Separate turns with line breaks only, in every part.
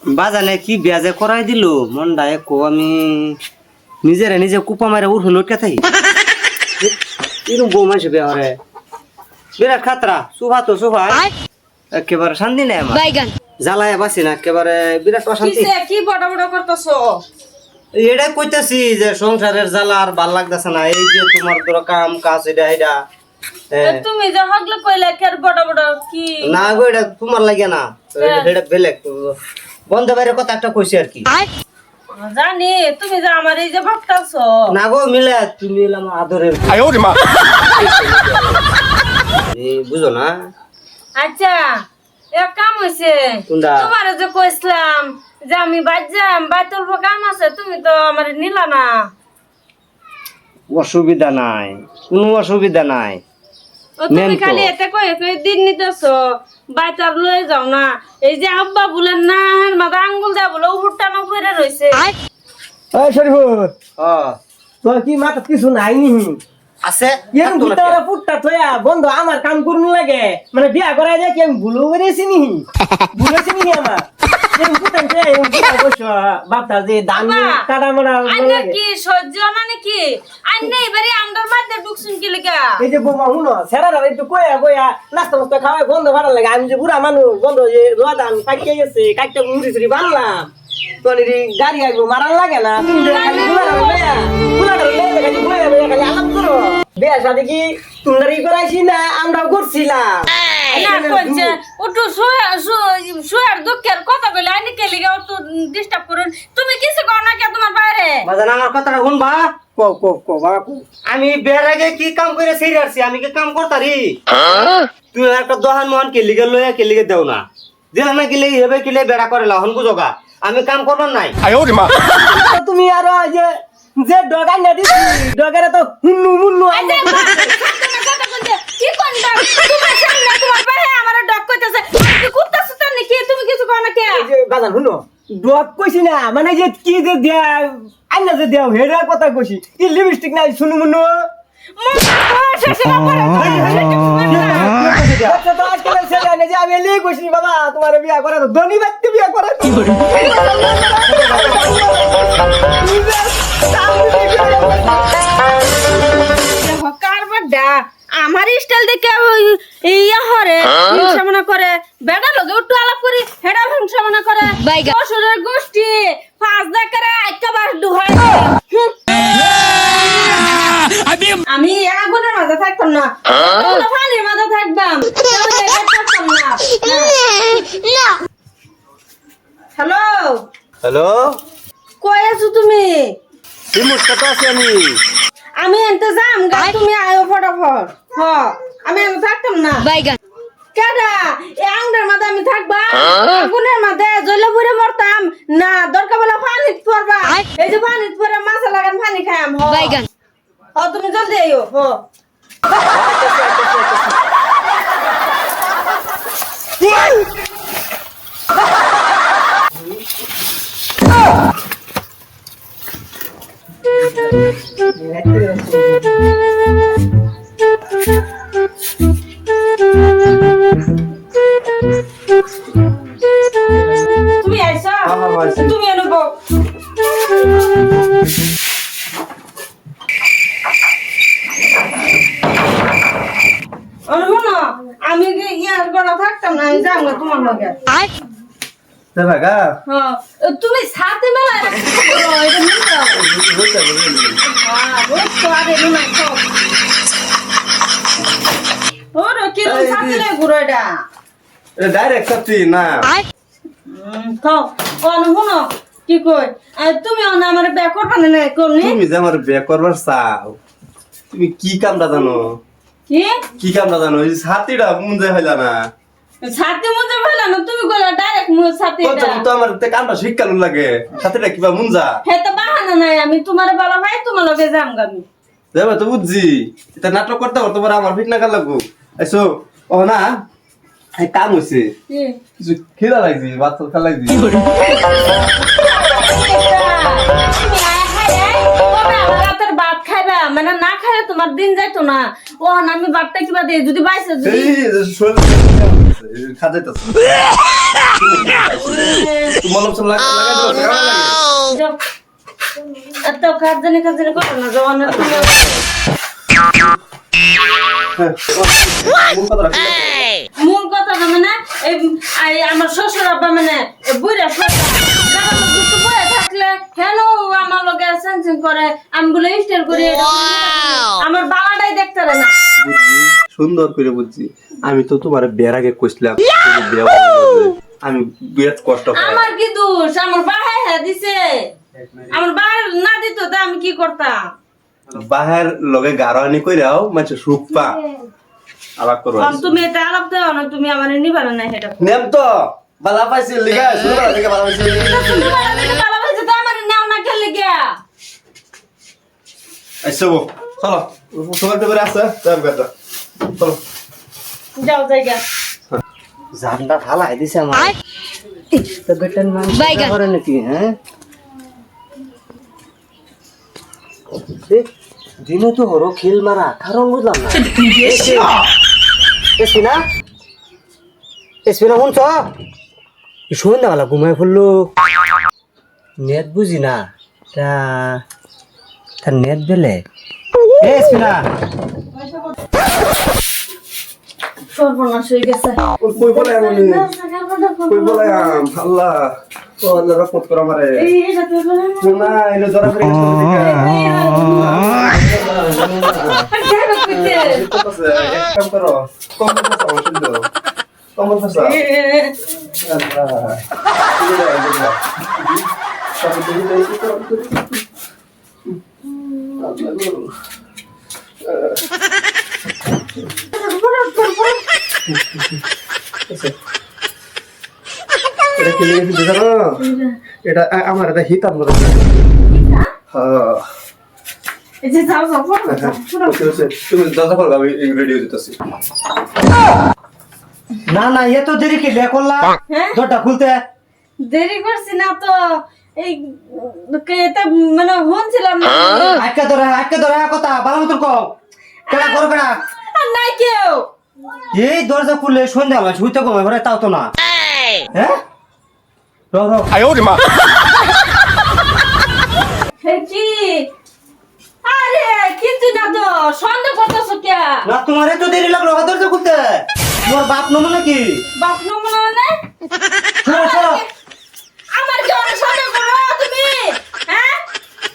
বাজানে কি বেজে করাই দিল মনটা একো আমি নিজে কুপা মারে উঠে লটকে থাকি এরকম বউ মানুষ বিয়া হরে বিরাট খাতরা সুভা তো সুভা একেবারে শান্তি নেই আমার জ্বালায় বাসি না একেবারে বিরাট অশান্তি।
কি বড় বড় করতেছো?
এটাই কইতাছি যে সংসারের জ্বালা আর ভাল লাগতেছে না। এই যে তোমার ধরো কাম কাজ এটা
তুমি যে হগলে কইলা কি আর বড় বড় কি
না গো, এটা তোমার লাগে না, এটা বেলেগ বন্ধ বাইরের কথা একটা কইছি আর কি।
জানি তুমি যে আমার এই যে ভাবতাছো
না গো মিলে তুমি আমার আদরের বুঝো না।
আচ্ছা এক কাম হইছে,
কোনটা?
তোমার যে কইছিলাম যে আমি বাইজাম বাইতল কাম আছে, তুমি তো আমার নিলা না।
অসুবিধা নাই, কোনো অসুবিধা নাই।
ও তুমি খালি এতে কই দিন নিতেছো, বাইতার লয়ে যাও না। এই যে আব্বা বলেন না মাথা আঙ্গুল যা বলে উপরটানো পড়ে রইছে।
ওই শরীফুল,
হ্যাঁ
তোর কি মাথা কিছু নাই নি?
আছে
এরকম ভিতরে ফুটটা থয়া বন্ধ আমার কাম করুন লাগে, মানে বিয়া করাই যায় কি আমি ভুলো করেছি নি? ভুলেছি নি আমার? এরকম ফুটান থয়া এরকম ফুটা বসো, বাপটা যে দান কাটা মারা
আইনে
লাগে।
কি সহ্য না নাকি? আইনে এবারে আমরার মধ্যে ঢুকছুন কি লাগা?
এই যে বোমা হুনো, সেরারা একটু কয়া নাস্তা মাস্তা খাওয়াই বন্ধ ভাড়া লাগে। আমি যে বুড়া মানুষ, বন্ধ যে রোয়া দান কাটিয়ে গেছে, কাটতে মুড়ি চুরি বানলাম। তোর গাড়ি আসবো মারান লাগে না, তুমি যে খালি বুলাটা লয়ে খালি খালি আলাপ করো। বিয়া সাথে কি তুমি করাইছি না আমরাও করছিলাম।
না কইছে ওটু শুয়ার দুঃখের কথা কইলে আইনে কে লাগা তো ডিস্টার্ব করুন। তুমি কিছু কর না কে তোমার বাইরে?
বাজান আমার কথাটা শুনবা।
কো বাবা,
আমি বের আগে কি কাম করে সেই আসছি, আমি কি কাম করতারি? তুই একটা দোহান মোহন কে লিগে লইয়া কে লিগে দেও না, দিলা না কিলে হেবে কিলে বেড়া করে লাহন বুঝোগা, আমি কাম করবার নাই।
তুমি আরো যে যে ডগাই না দিছি ডগারে তো হুন্নু মুন্নু
কি কোনটা তোমার সামনে তোমার বাইরে আমার ডক কইতাছে কি কুত্তা সুতা নাকি? তুমি কিছু কর না কে?
যে বাজান হুনো ডগ কইছি না, মানে যে কি যে দেয়া আইনা যে দেও হেডার কথা কইছি। কি লিপস্টিক নাই শুনু মুন্নু আমি এলি কইছি বাবা তোমার বিয়া করা তো ধনী ব্যক্তি বিয়া করা
আমার স্টাইল দেখে ইয়া হরে হিংসা মনে করে, বেটা লগে একটু আলাপ করি হেডা হিংসা মনে করে। অসুরের গোষ্ঠী ফাঁস দেখারে একটা বাস ডুহাই আমি আগুনের মাঝে থাকতাম না, পানির মাঝে থাকতাম। হ্যালো
হ্যালো,
কই আছো তুমি?
কি মুস্তাটা আছি আমি।
আমি এনতে যাম গা, তুমি আয়ো ফটাফট। হ আমি এনতে থাকতাম না। কেডা এই আঙ্গের মাঝে আমি থাকবা? আগুনের মাঝে জ্বলে পুড়ে মরতাম না, দরকার বলে পানিত পড়বা। এই যে পানিত পড়ে মাছ লাগান পানি খাইম। হ তুমি জলদি আইও। হ তুমি আইছো? তুমি এনব আমি ইয়ার গলা থাকতাম না, আমি যাম না তোমার লগে। তুমি সাথে মেলা কি কই তুমি আমার ব্যাক করবা না?
তুমি যে আমার বিয়ে করবার চাও, তুমি কি কামটা জানো? কি কামটা জানো? এই ছাতিটা মুঞ্জে হইলা না,
ছাতি মুঞ্জা ভালো না, তুমি গলা ডাইরেক্ট মুঞ্জা ছাতি
তো আমার কামটা শিক্ষালু লাগে, ছাতিটা কিবা মুঞ্জা
হে তো বাহানা নাই। আমি তোমার ভালো ভাই তোমার লগে যাম গামি
যাবে তো বুঝছি। এটা নাটক করতে করতে পরে আমার ফিট না কার লাগবো। আইসো ও না কাম হয়েছে, কিছু খিদা লাগছে, ভাত খা লাগছে।
ভাত খাইবা মানে না খাইলে তোমার দিন যাইতো না। ও আমি ভাতটা কিবা দিই যদি বাইছে
আছে খাজাইতাছে তুমি মলম সব লাগাই দাও কেমন লাগে
যাও এত কাজে করো না জওয়ানা তুমি
মূল কথা রাখি
মূল কথা মানে এই আমার শ্বশুর আব্বা মানে বুড়া বয়ে থাকলে হেলো আমার লগে সেন্সিং করে আমি বলে স্টাইল করি আমার বাবাটাই দেখতে পারে না
সুন্দর করে বুঝছি আমি তো তোমার বিয়ের আগে কইছিলাম আমি বিরাট কষ্ট পাই
আমার কি দোষ আমার বাহাই দিছে আমার বাহাই না দিত তা আমি কি করতাম
বাহির লগে গারানি কইরাও মানে সুখ পা আলাপ করো
তুমি এটা আলাপ দাও না তুমি আমার নিবারে না এটা
নেম তো বালা পাইছি লিগা শুরু করা থেকে বালা পাইছি
তুমি ভালো হইছে তো আমার নাও না খেলে গিয়া
আইসবো চলো তোমার পেপারে আছে যাও কথা চলো
যাও জায়গা
জানটা ফালাই দিছে আমার তো বেটার মান করে নাকি হ্যাঁ দিনে তো হরো খিল মারা কারণ বুঝলাম না এসপিনা শুনছ সন্ধ্যাবেলা ঘুমাই পড়লো নেট বুঝি না তার নেট বেলে এসপিনা
সর্বনাশ হয়ে গেছে
কই বলে আমি কই বলে আল্লাহ ও আল্লাহ রহমত করো আমারে
এই এটা তো বলে
না এলো ধরা পড়ে গেছে এক কাম করো কম্বল পাসা শুনছো কম্বল পাসা আল্লাহ সব দিকে দেখি তো এটা কি লিখে দিছ না এটা আমার এটা হিতাম না হ্যাঁ
এই যে যাও যাও
তুমি দাদা করো আমি রেডিও দিতেছি
না না এ তো দেরি কি লে করলা
হ্যাঁ?
দরটা খুলতে
দেরি করছি না তো এই এটা মানে হনছিলাম না
আটকে ধরে কথা ভালো মতন কও কেনা করবে না
আর নাই কেউ
এই দরজা খুললে সন্ধ্যা হয় শুইতে ঘুমাই ঘরে তাও তো না হ্যাঁ রো
কি আরে কিছু না তো সন্দেহ করতেছো কে
না তোমার এত দেরি লাগলো দরজা খুলতে তোমার বাপ নমো নাকি
বাপ নমুনা মানে
শোনো
আমার কি অনেক সন্দেহ করো তুমি হ্যাঁ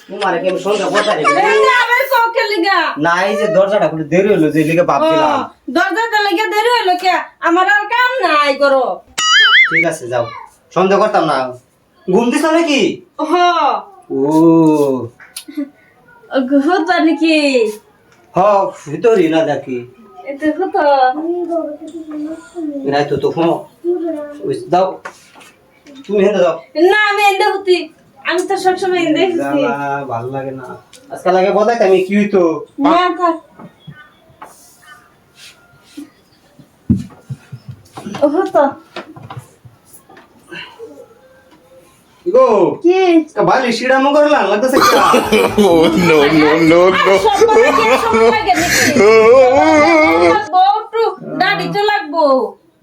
তোমার কি আমি সন্ধ্যা কথা রে
এই যে আমার কোকে লিগা
না এই যে দরজাটা খুলে দেরি হলো যে লিগে বাপ দিলাম
দরজাটা লেগে দেরি হলো কে আমার আর কাম নাই করো
ঠিক আছে যাও সন্দেহ করতাম না ঘুম দিছ নাকি
হ
ও
ঘুত নাকি
হ ভিতরি না দেখি
এটা ঘুত
নাই তো ফোন দাও তুমি হেঁটে দাও
না আমি এন্ডে হতি আমি তো সবসময় এন্ডে হতি
ভালো লাগে না আজকে লাগে বলাই আমি কি হইতো
না থাক হতো
গো
কি
বালি শিড়া মো করলাম লাগতেছে
দাদি তো লাগবো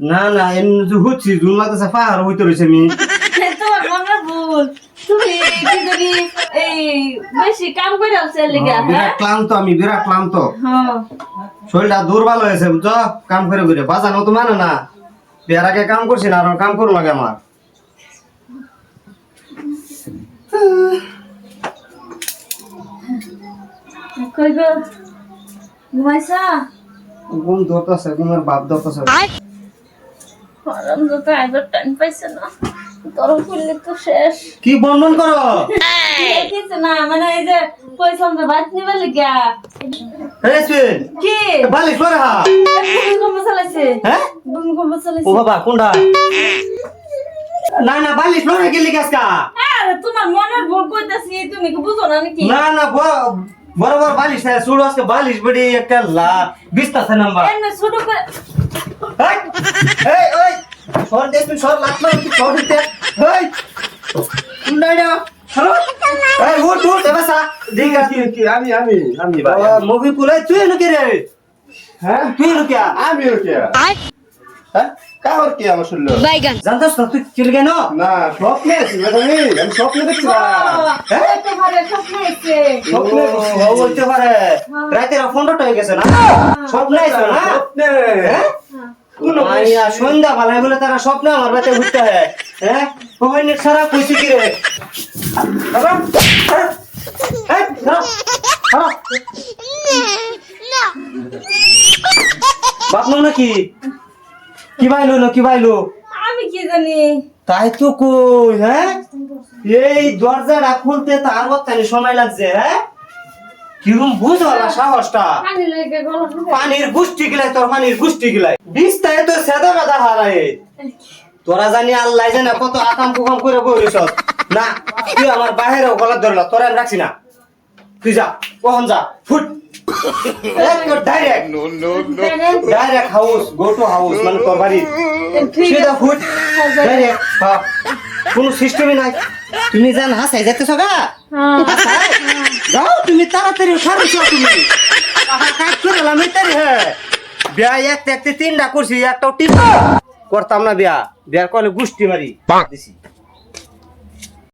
না না এমনি যে হচ্ছি জুন লাগতেছে পাহাড় হইতে রয়েছে আমি
তোমার মনের ভুল তুমি কি যদি এই বেশি কাম করে আছে লেগে হ্যাঁ
বিরাট ক্লান্ত আমি বিরাট ক্লান্ত
হ্যাঁ
শরীরটা দুর্বল হয়েছে বুঝছো কাম করে করে বাজানো তো মানে না বিয়ার আগে কাম করছি না আর কাম করুন লাগে আমার
কই গো ঘুমাইছা
ঘুম ধরতেছে ঘুমের বাপ ধরতেছে
আরাম তো আইবার টাইম পাইছে না তোর ফুললে তো শেষ
কি বন্ধন করো
কিছু না মানে এই যে কইছাম যে ভাত নিবে লিগা
রেসপিন
কি
বালিশ করে হা
ভূমিকম্প চালাইছে
হ্যাঁ
ভূমিকম্প
ও
চালাইছে
বাবা কোনটা না না বালিশ লড়ে গেলি গাছকা
আরে তোমার মনের ভুল কইতাছি তুমি কি বুঝো না নাকি
না না বরাবর বালিশ আছে শুরু আজকে বালিশ বড়ি একটা লা বিস্তাছে নাম্বার
এমনি শুরু করে
এই ওই সর দেখুন সর লাগলো কি সর দিতে এই কুন্ডাই না হ্যালো এই উঠ উঠ এবাসা দিন
কি কি আমি ভাই
মুভি পুলাই তুই এনো কে রে
হ্যাঁ
তুই এনো কে
আমি ওকে
হ্যাঁ
কার কি আমার শুনলো
জানতাস না তুই চলে গেল
না স্বপ্নে আছি আমি স্বপ্নে দেখছিলাম
হ্যাঁ
তো ঘরে স্বপ্ন এসে
স্বপ্নে বলতে পারে রাতের ফোনটা হয়ে গেছে না স্বপ্নে আইছো না
স্বপ্নে
হ্যাঁ মাইয়া সন্ধ্যা বেলায় বলে তারা স্বপ্নে আমার বাড়িতে ঘুরতে হয় হ্যাঁ ওই নেট সারা কইছি কি রে বাবা এই ধরো ধরো বাপ নাকি কি বাইলো
আমি কি জানি
তাই তো কই হ্যাঁ এই দরজাটা খুলতে তার বত্তানি সময় লাগছে হ্যাঁ কিরম বুঝলা সাহসটা
পানি লেগে গলা
পানির গুষ্টি গিলাই তোর পানির গুষ্টি গিলাই বিস্তায় তো সেদা বেদা হারায় তোরা জানি আল্লাহ জানে কত আকাম কুকাম করে বলিস না তুই আমার বাহিরেও গলা ধরল তোরা আমি রাখছি না তুই যা কখন যা foot direct house go to house মানে তোর বাড়ি সিধা ফুট ডাইরেক্ট কোনো সিস্টেমই নাই তুমি জান হাসাই যেতেছ গা যাও তুমি তাড়াতাড়ি সারছ তুমি কাজ করে এলাম তারি হ্যাঁ বিয়া একটা তিনটা করছি একটাও টিপ করতাম না বিয়া বিয়ার কলে গুষ্টি মারি দিছি